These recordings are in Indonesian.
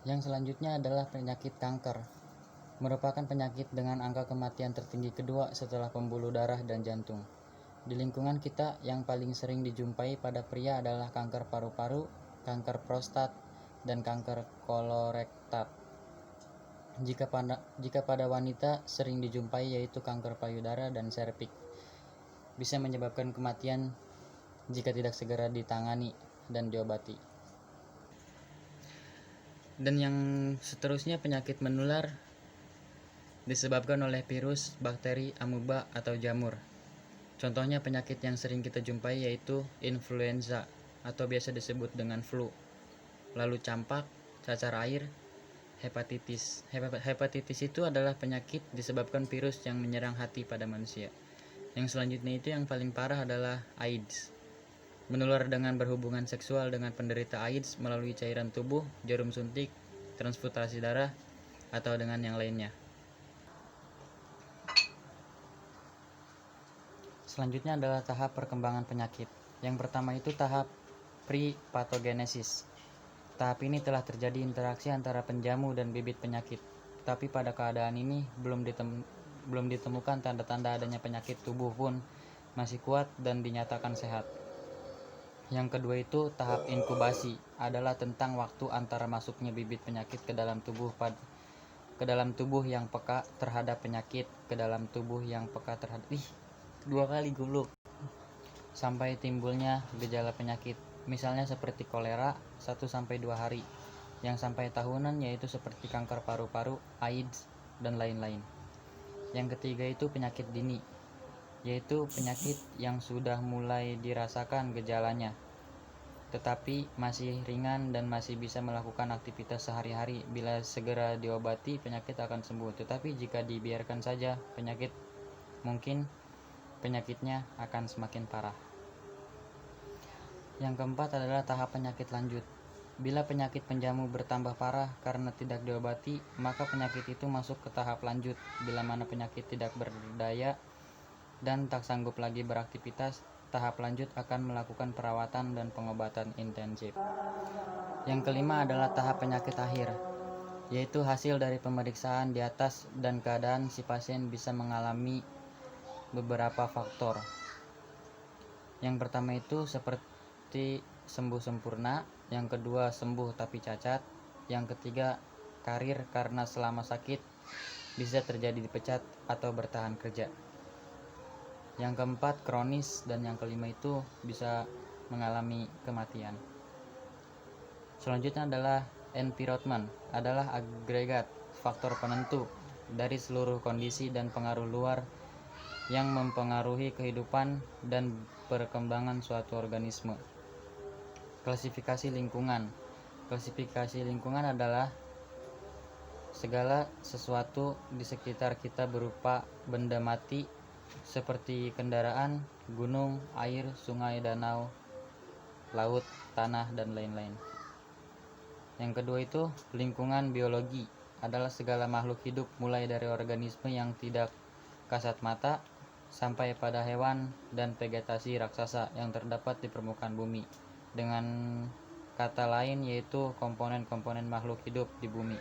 Yang selanjutnya adalah penyakit kanker. Merupakan penyakit dengan angka kematian tertinggi kedua setelah pembuluh darah dan jantung. Di lingkungan kita yang paling sering dijumpai pada pria adalah kanker paru-paru, kanker prostat, dan kanker kolorektal. Jika pada wanita sering dijumpai yaitu kanker payudara dan serviks. Bisa menyebabkan kematian jika tidak segera ditangani dan diobati. Dan yang seterusnya penyakit menular disebabkan oleh virus, bakteri, amuba, atau jamur. Contohnya penyakit yang sering kita jumpai yaitu influenza atau biasa disebut dengan flu, lalu campak, cacar air, hepatitis. Hepatitis itu adalah penyakit disebabkan virus yang menyerang hati pada manusia. Yang selanjutnya itu yang paling parah adalah AIDS. Menular dengan berhubungan seksual dengan penderita AIDS melalui cairan tubuh, jarum suntik, transfusasi darah, atau dengan yang lainnya. Selanjutnya adalah tahap perkembangan penyakit. Yang pertama itu tahap pre-pathogenesis. Tahap ini telah terjadi interaksi antara penjamu dan bibit penyakit. Tapi pada keadaan ini belum ditemukan tanda-tanda adanya penyakit, tubuh pun masih kuat dan dinyatakan sehat. Yang kedua itu tahap inkubasi, adalah tentang waktu antara masuknya bibit penyakit ke dalam tubuh yang peka terhadap penyakit, ke dalam tubuh yang peka terhadap sampai timbulnya gejala penyakit. Misalnya seperti kolera 1-2 hari. Yang sampai tahunan yaitu seperti kanker paru-paru, AIDS, dan lain-lain. Yang ketiga itu penyakit dini, yaitu penyakit yang sudah mulai dirasakan gejalanya, tetapi masih ringan dan masih bisa melakukan aktivitas sehari-hari. Bila segera diobati, penyakit akan sembuh. Tetapi jika dibiarkan saja, penyakitnya akan semakin parah. Yang keempat adalah tahap penyakit lanjut. Bila penyakit penjamu bertambah parah karena tidak diobati, maka penyakit itu masuk ke tahap lanjut. Bila mana penyakit tidak berdaya dan tak sanggup lagi beraktivitas, tahap lanjut akan melakukan perawatan dan pengobatan intensif. Yang kelima adalah tahap penyakit akhir, yaitu hasil dari pemeriksaan di atas dan keadaan si pasien bisa mengalami beberapa faktor. Yang pertama itu seperti sembuh sempurna, yang kedua sembuh tapi cacat, yang ketiga karir karena selama sakit bisa terjadi dipecat atau bertahan kerja. Yang keempat kronis, dan yang kelima itu bisa mengalami kematian. Selanjutnya adalah environment, adalah agregat faktor penentu dari seluruh kondisi dan pengaruh luar yang mempengaruhi kehidupan dan perkembangan suatu organisme. Klasifikasi lingkungan. Klasifikasi lingkungan adalah segala sesuatu di sekitar kita berupa benda mati seperti kendaraan, gunung, air, sungai, danau, laut, tanah, dan lain-lain. Yang kedua itu lingkungan biologi, adalah segala makhluk hidup mulai dari organisme yang tidak kasat mata sampai pada hewan dan vegetasi raksasa yang terdapat di permukaan bumi. Dengan kata lain yaitu komponen-komponen makhluk hidup di bumi.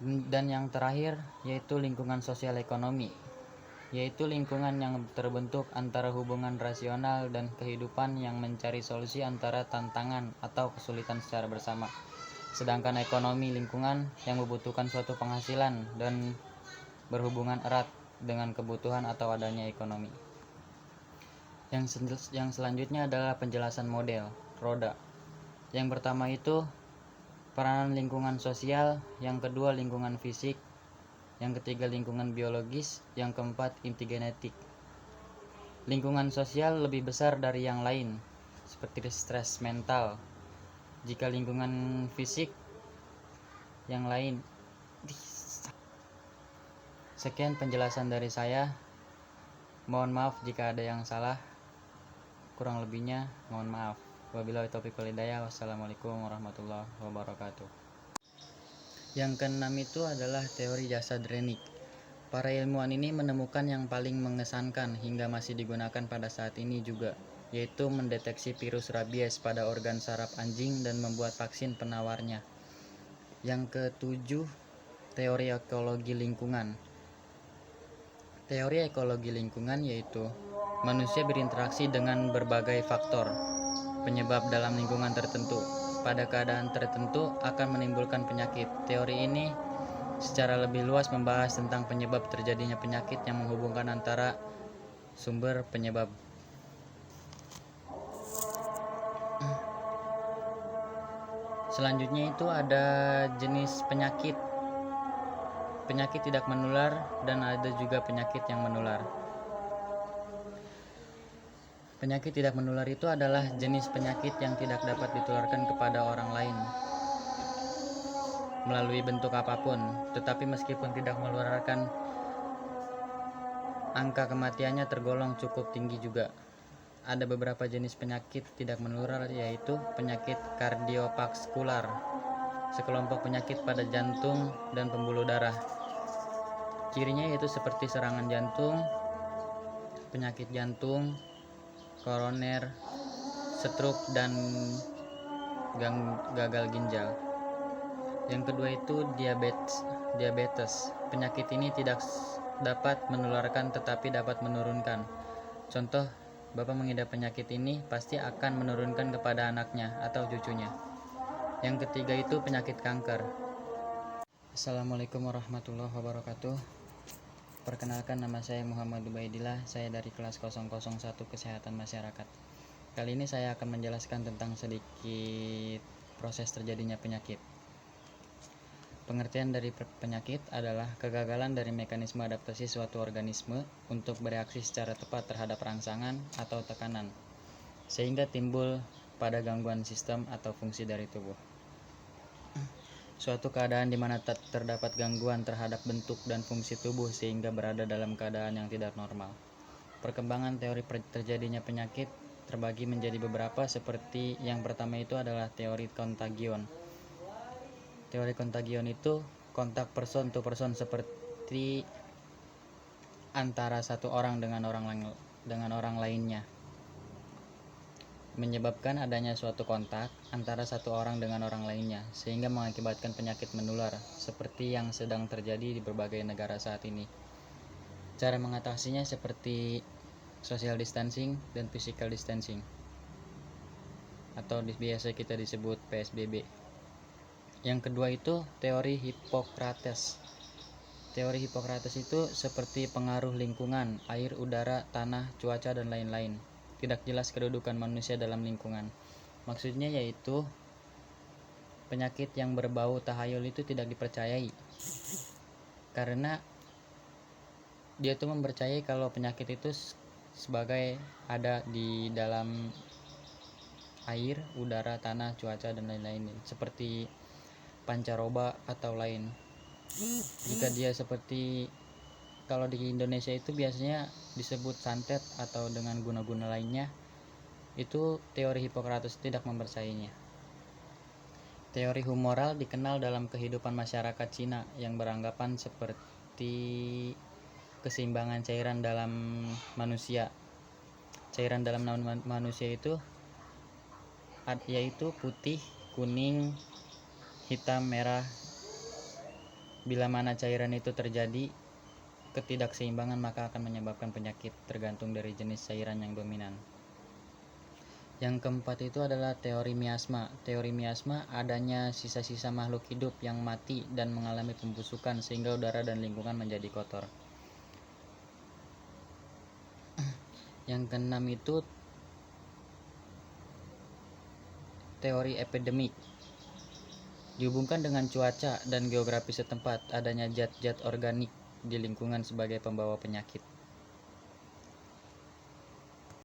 Dan yang terakhir yaitu lingkungan sosial ekonomi, yaitu lingkungan yang terbentuk antara hubungan rasional dan kehidupan yang mencari solusi antara tantangan atau kesulitan secara bersama. Sedangkan ekonomi lingkungan yang membutuhkan suatu penghasilan dan berhubungan erat dengan kebutuhan atau adanya ekonomi. Yang selanjutnya adalah penjelasan model roda. Yang pertama itu peranan lingkungan sosial, yang kedua lingkungan fisik, yang ketiga lingkungan biologis, yang keempat inti genetik. Lingkungan sosial lebih besar dari yang lain, seperti stres mental. Jika lingkungan fisik yang lain. Sekian penjelasan dari saya. Mohon maaf jika ada yang salah. Kurang lebihnya mohon maaf. Wabillahi taufiq wal hidayah. Wassalamualaikum warahmatullahi wabarakatuh. Yang keenam itu adalah teori jasad Rennick. Para ilmuwan ini menemukan yang paling mengesankan hingga masih digunakan pada saat ini juga, yaitu mendeteksi virus rabies pada organ saraf anjing dan membuat vaksin penawarnya. Yang ketujuh, teori ekologi lingkungan. Teori ekologi lingkungan yaitu manusia berinteraksi dengan berbagai faktor penyebab dalam lingkungan tertentu. Pada keadaan tertentu akan menimbulkan penyakit. Teori ini secara lebih luas membahas tentang penyebab terjadinya penyakit yang menghubungkan antara sumber penyebab. Selanjutnya itu ada jenis penyakit. Penyakit tidak menular dan ada juga penyakit yang menular. Penyakit tidak menular itu adalah jenis penyakit yang tidak dapat ditularkan kepada orang lain melalui bentuk apapun, tetapi meskipun tidak menularkan, angka kematiannya tergolong cukup tinggi juga. Ada beberapa jenis penyakit tidak menular, yaitu penyakit kardiovaskular, sekelompok penyakit pada jantung dan pembuluh darah. Cirinya yaitu seperti serangan jantung, penyakit jantung, koroner, stroke, dan gagal ginjal. Yang kedua itu diabetes. Penyakit ini tidak dapat menularkan tetapi dapat menurunkan. Contoh, Bapak mengidap penyakit ini pasti akan menurunkan kepada anaknya atau cucunya. Yang ketiga itu penyakit kanker. Assalamualaikum warahmatullahi wabarakatuh. Perkenalkan, nama saya Muhammad Ubaidillah. Saya dari kelas 001 Kesehatan Masyarakat. Kali ini saya akan menjelaskan tentang sedikit proses terjadinya penyakit. Pengertian dari penyakit adalah kegagalan dari mekanisme adaptasi suatu organisme untuk bereaksi secara tepat terhadap rangsangan atau tekanan, sehingga timbul pada gangguan sistem atau fungsi dari tubuh. Suatu keadaan di mana terdapat gangguan terhadap bentuk dan fungsi tubuh sehingga berada dalam keadaan yang tidak normal. Perkembangan teori terjadinya penyakit terbagi menjadi beberapa, seperti yang pertama itu adalah teori kontagion. Teori kontagion itu kontak person to person, seperti antara satu orang dengan orang lainnya, menyebabkan adanya suatu kontak antara satu orang dengan orang lainnya sehingga mengakibatkan penyakit menular, seperti yang sedang terjadi di berbagai negara saat ini. Cara mengatasinya seperti social distancing dan physical distancing, atau biasa kita disebut PSBB. Yang kedua itu teori Hippocrates. Teori Hippocrates itu seperti pengaruh lingkungan, air, udara, tanah, cuaca, dan lain-lain. Tidak jelas kedudukan manusia dalam lingkungan. Maksudnya yaitu penyakit yang berbau tahayul itu tidak dipercayai, karena dia tuh mempercayai kalau penyakit itu sebagai ada di dalam air, udara, tanah, cuaca, dan lain-lain, seperti pancaroba atau lain. Jika dia seperti, kalau di Indonesia itu biasanya disebut santet atau dengan guna-guna lainnya, itu teori Hippocrates tidak mempercayainya. Teori humoral dikenal dalam kehidupan masyarakat Cina yang beranggapan seperti keseimbangan cairan dalam manusia. Cairan dalam manusia itu yaitu putih, kuning, hitam, merah. Bila mana cairan itu terjadi ketidakseimbangan, maka akan menyebabkan penyakit tergantung dari jenis cairan yang dominan. Yang keempat itu adalah teori miasma. Teori miasma adanya sisa-sisa makhluk hidup yang mati dan mengalami pembusukan sehingga udara dan lingkungan menjadi kotor. Yang keenam itu teori epidemik. Dihubungkan dengan cuaca dan geografi setempat, adanya zat-zat organik di lingkungan sebagai pembawa penyakit.